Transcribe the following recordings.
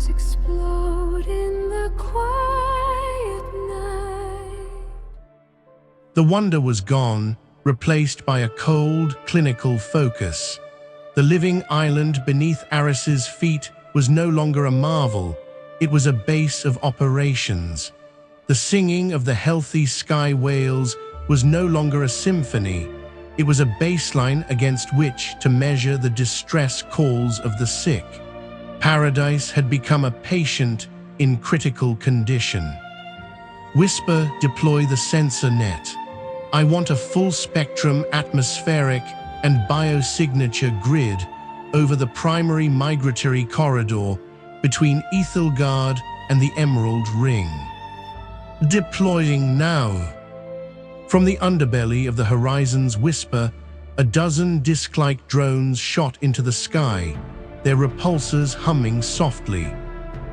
stars explode in the quiet night. The wonder was gone, replaced by a cold, clinical focus. The living island beneath Aris's feet was no longer a marvel, it was a base of operations. The singing of the healthy sky whales was no longer a symphony, it was a baseline against which to measure the distress calls of the sick. Paradise had become a patient in critical condition. Whisper, deploy the sensor net. I want a full-spectrum atmospheric and biosignature grid over the primary migratory corridor between Aethelgard and the Emerald Ring. Deploying now. From the underbelly of the Horizon's Whisper, a dozen disc-like drones shot into the sky, their repulsors humming softly.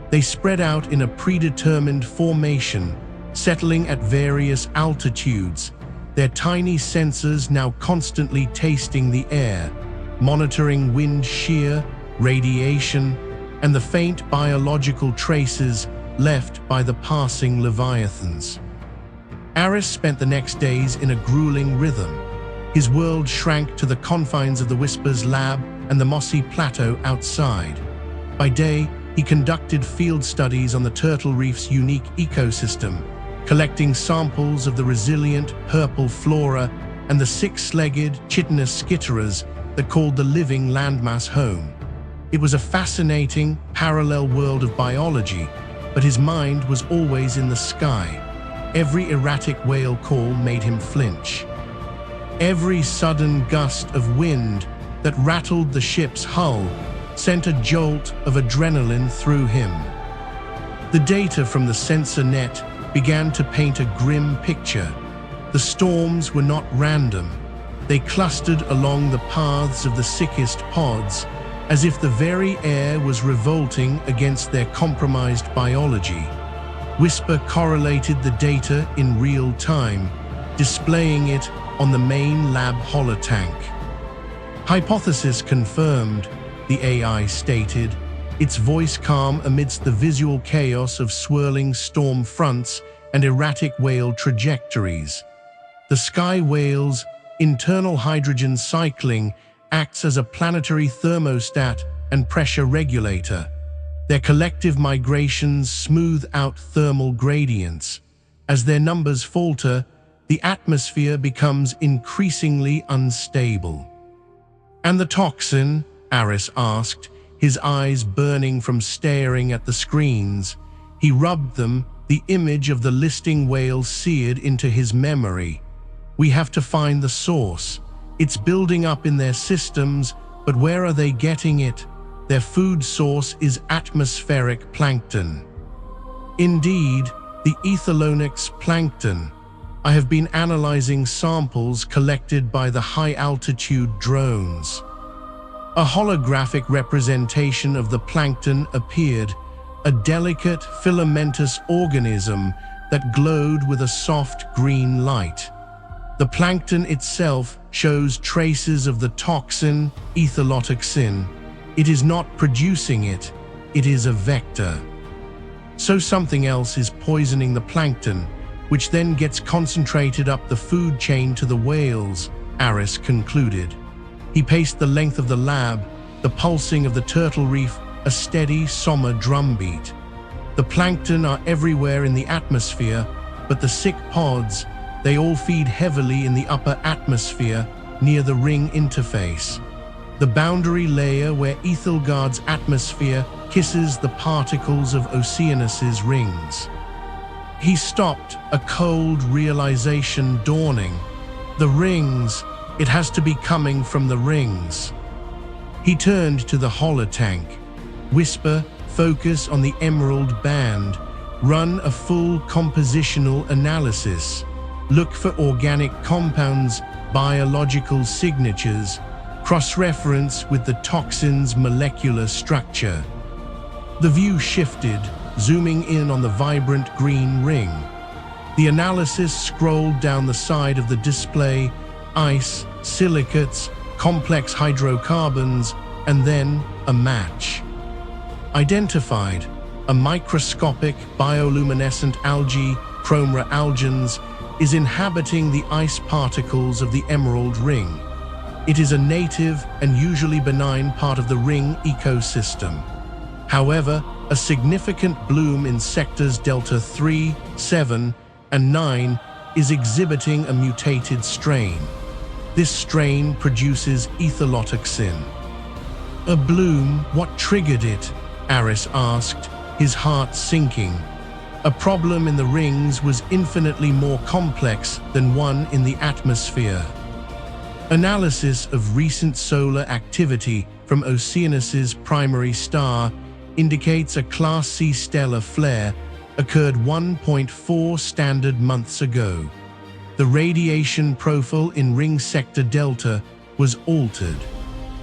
They spread out in a predetermined formation, settling at various altitudes, their tiny sensors now constantly tasting the air, monitoring wind shear, radiation, and the faint biological traces left by the passing leviathans. Aris spent the next days in a grueling rhythm. His world shrank to the confines of the Whisper's lab and the mossy plateau outside. By day, he conducted field studies on the turtle reef's unique ecosystem, collecting samples of the resilient purple flora and the six-legged chitinous skitterers that called the living landmass home. It was a fascinating, parallel world of biology, but his mind was always in the sky. Every erratic whale call made him flinch. Every sudden gust of wind that rattled the ship's hull sent a jolt of adrenaline through him. The data from the sensor net began to paint a grim picture. The storms were not random. They clustered along the paths of the sickest pods, as if the very air was revolting against their compromised biology. Whisper correlated the data in real time, displaying it on the main lab holotank. Hypothesis confirmed, the AI stated, its voice calm amidst the visual chaos of swirling storm fronts and erratic whale trajectories. The sky whale's internal hydrogen cycling acts as a planetary thermostat and pressure regulator. Their collective migrations smooth out thermal gradients. As their numbers falter, the atmosphere becomes increasingly unstable. And the toxin? Aris asked, his eyes burning from staring at the screens. He rubbed them, the image of the listing whale seared into his memory. We have to find the source. It's building up in their systems, but where are they getting it? Their food source is atmospheric plankton. Indeed, the Aethelonyx plankton. I have been analyzing samples collected by the high-altitude drones. A holographic representation of the plankton appeared, a delicate filamentous organism that glowed with a soft green light. The plankton itself shows traces of the toxin, ethylotoxin. It is not producing it, it is a vector. So something else is poisoning the plankton, which then gets concentrated up the food chain to the whales, Aris concluded. He paced the length of the lab, the pulsing of the turtle reef a steady, somber drumbeat. The plankton are everywhere in the atmosphere, but the sick pods, they all feed heavily in the upper atmosphere near the ring interface, the boundary layer where Aethelgard's atmosphere kisses the particles of Oceanus's rings. He stopped, a cold realization dawning. The rings, it has to be coming from the rings. He turned to the holotank. Whisper, focus on the emerald band. Run a full compositional analysis. Look for organic compounds, biological signatures. Cross-reference with the toxin's molecular structure. The view shifted, zooming in on the vibrant green ring. The analysis scrolled down the side of the display, ice, silicates, complex hydrocarbons, and then a match. Identified, a microscopic bioluminescent algae, Chromera algens, is inhabiting the ice particles of the Emerald Ring. It is a native and usually benign part of the ring ecosystem. However, a significant bloom in sectors Delta 3, 7, and 9 is exhibiting a mutated strain. This strain produces ethylotoxin. A bloom, what triggered it? Aris asked, his heart sinking. A problem in the rings was infinitely more complex than one in the atmosphere. Analysis of recent solar activity from Oceanus's primary star indicates a Class C stellar flare occurred 1.4 standard months ago. The radiation profile in ring sector Delta was altered.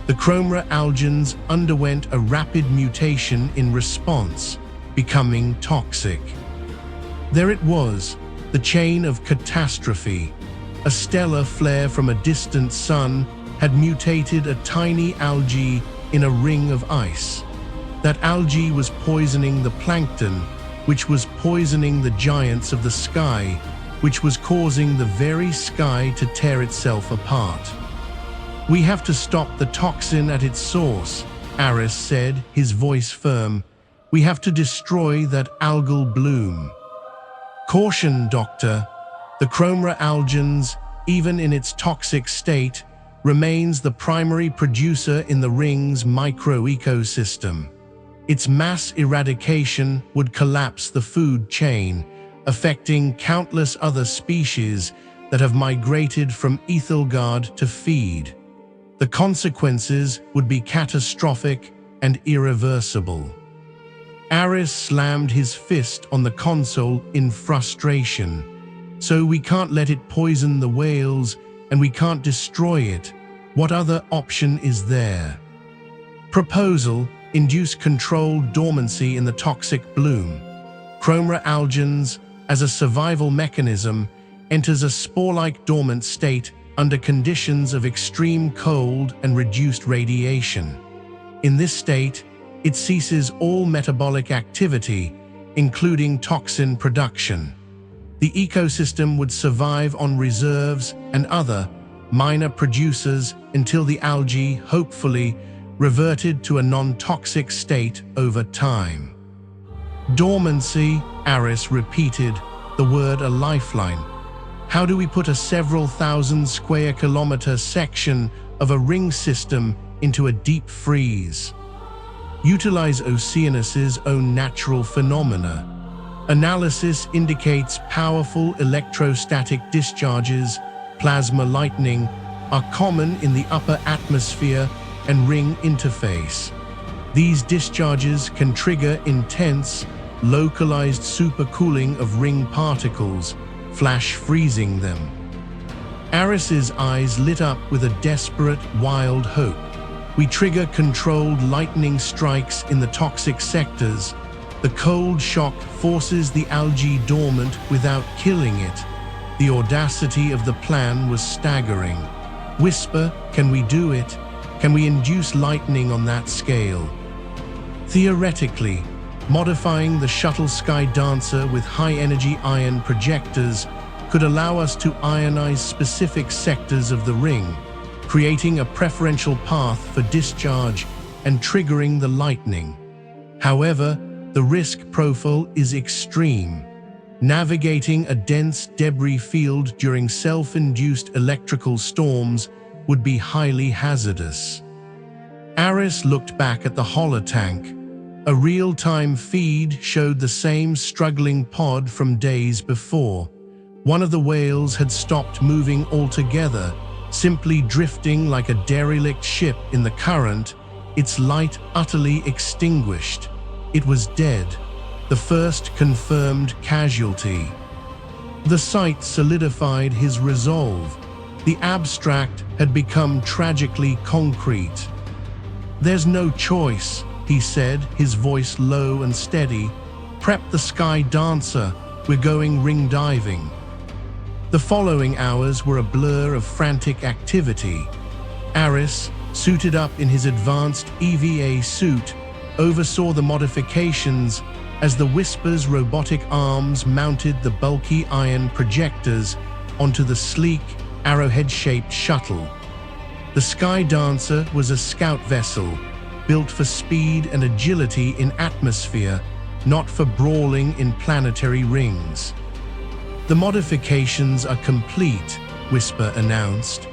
The Chromera algens underwent a rapid mutation in response, becoming toxic. There it was, the chain of catastrophe. A stellar flare from a distant sun had mutated a tiny algae in a ring of ice. That algae was poisoning the plankton, which was poisoning the giants of the sky, which was causing the very sky to tear itself apart. We have to stop the toxin at its source, Aris said, his voice firm. We have to destroy that algal bloom. Caution, Doctor. The Chromera algens, even in its toxic state, remains the primary producer in the ring's microecosystem. Its mass eradication would collapse the food chain, affecting countless other species that have migrated from Aethelgard to feed. The consequences would be catastrophic and irreversible. Aris slammed his fist on the console in frustration. So we can't let it poison the whales, and we can't destroy it. What other option is there? Proposal: induce controlled dormancy in the toxic bloom. Chromera algens, as a survival mechanism, enters a spore-like dormant state under conditions of extreme cold and reduced radiation. In this state, it ceases all metabolic activity, including toxin production. The ecosystem would survive on reserves and other minor producers until the algae, hopefully, reverted to a non-toxic state over time. Dormancy, Aris repeated, the word a lifeline. How do we put a several thousand square kilometer section of a ring system into a deep freeze? Utilize Oceanus's own natural phenomena. Analysis indicates powerful electrostatic discharges, plasma lightning, are common in the upper atmosphere and ring interface. These discharges can trigger intense, localized supercooling of ring particles, flash freezing them. Aris's eyes lit up with a desperate, wild hope. We trigger controlled lightning strikes in the toxic sectors. The cold shock forces the algae dormant without killing it. The audacity of the plan was staggering. Whisper, can we do it? Can we induce lightning on that scale? Theoretically, modifying the shuttle Sky Dancer with high-energy ion projectors could allow us to ionize specific sectors of the ring, creating a preferential path for discharge and triggering the lightning. However, the risk profile is extreme. Navigating a dense debris field during self-induced electrical storms would be highly hazardous. Aris looked back at the holotank. A real-time feed showed the same struggling pod from days before. One of the whales had stopped moving altogether, simply drifting like a derelict ship in the current, its light utterly extinguished. It was dead, the first confirmed casualty. The sight solidified his resolve. The abstract had become tragically concrete. There's no choice, he said, his voice low and steady. Prep the Sky Dancer, we're going ring diving. The following hours were a blur of frantic activity. Aris, suited up in his advanced EVA suit, oversaw the modifications, as the Whisper's robotic arms mounted the bulky iron projectors onto the sleek, arrowhead-shaped shuttle. The Sky Dancer was a scout vessel, built for speed and agility in atmosphere, not for brawling in planetary rings. "The modifications are complete," Whisper announced.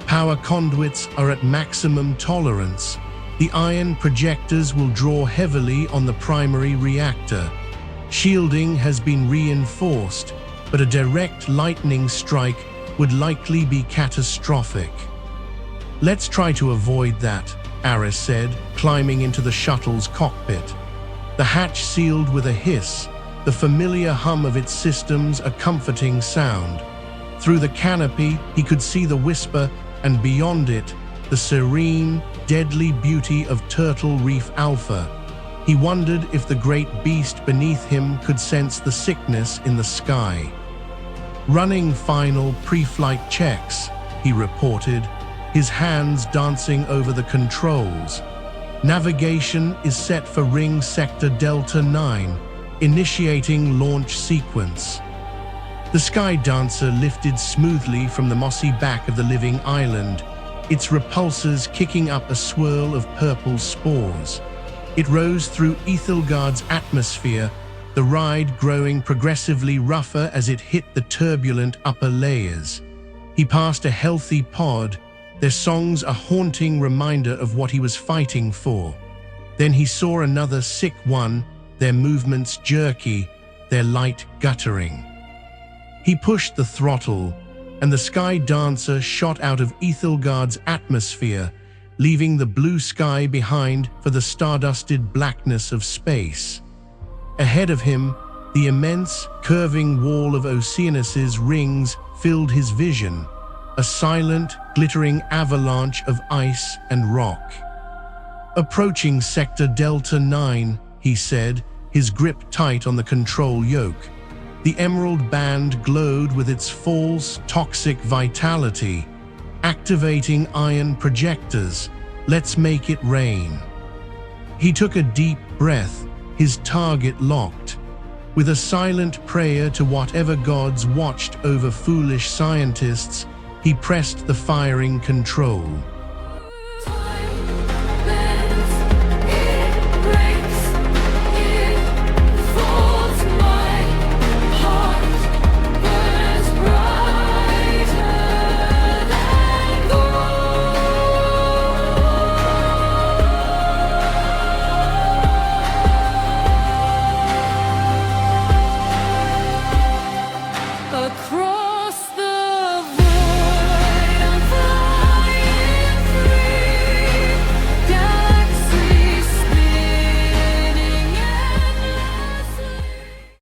"Power conduits are at maximum tolerance. The iron projectors will draw heavily on the primary reactor. Shielding has been reinforced, but a direct lightning strike would likely be catastrophic." "Let's try to avoid that," Aris said, climbing into the shuttle's cockpit. The hatch sealed with a hiss, the familiar hum of its systems a comforting sound. Through the canopy, he could see the Whisper, and beyond it, the serene, deadly beauty of Turtle Reef Alpha. He wondered if the great beast beneath him could sense the sickness in the sky. "Running final pre-flight checks," he reported, his hands dancing over the controls. "Navigation is set for Ring Sector Delta 9, initiating launch sequence." The Sky Dancer lifted smoothly from the mossy back of the living island, its repulsors kicking up a swirl of purple spores. It rose through Aethelgard's atmosphere, the ride growing progressively rougher as it hit the turbulent upper layers. He passed a healthy pod, their songs a haunting reminder of what he was fighting for. Then he saw another sick one, their movements jerky, their light guttering. He pushed the throttle, and the Sky Dancer shot out of Aethelgard's atmosphere, leaving the blue sky behind for the stardusted blackness of space. Ahead of him, the immense, curving wall of Oceanus's rings filled his vision, a silent, glittering avalanche of ice and rock. "Approaching Sector Delta 9, he said, his grip tight on the control yoke. The emerald band glowed with its false, toxic vitality. "Activating iron projectors. Let's make it rain." He took a deep breath, his target locked. With a silent prayer to whatever gods watched over foolish scientists, he pressed the firing control.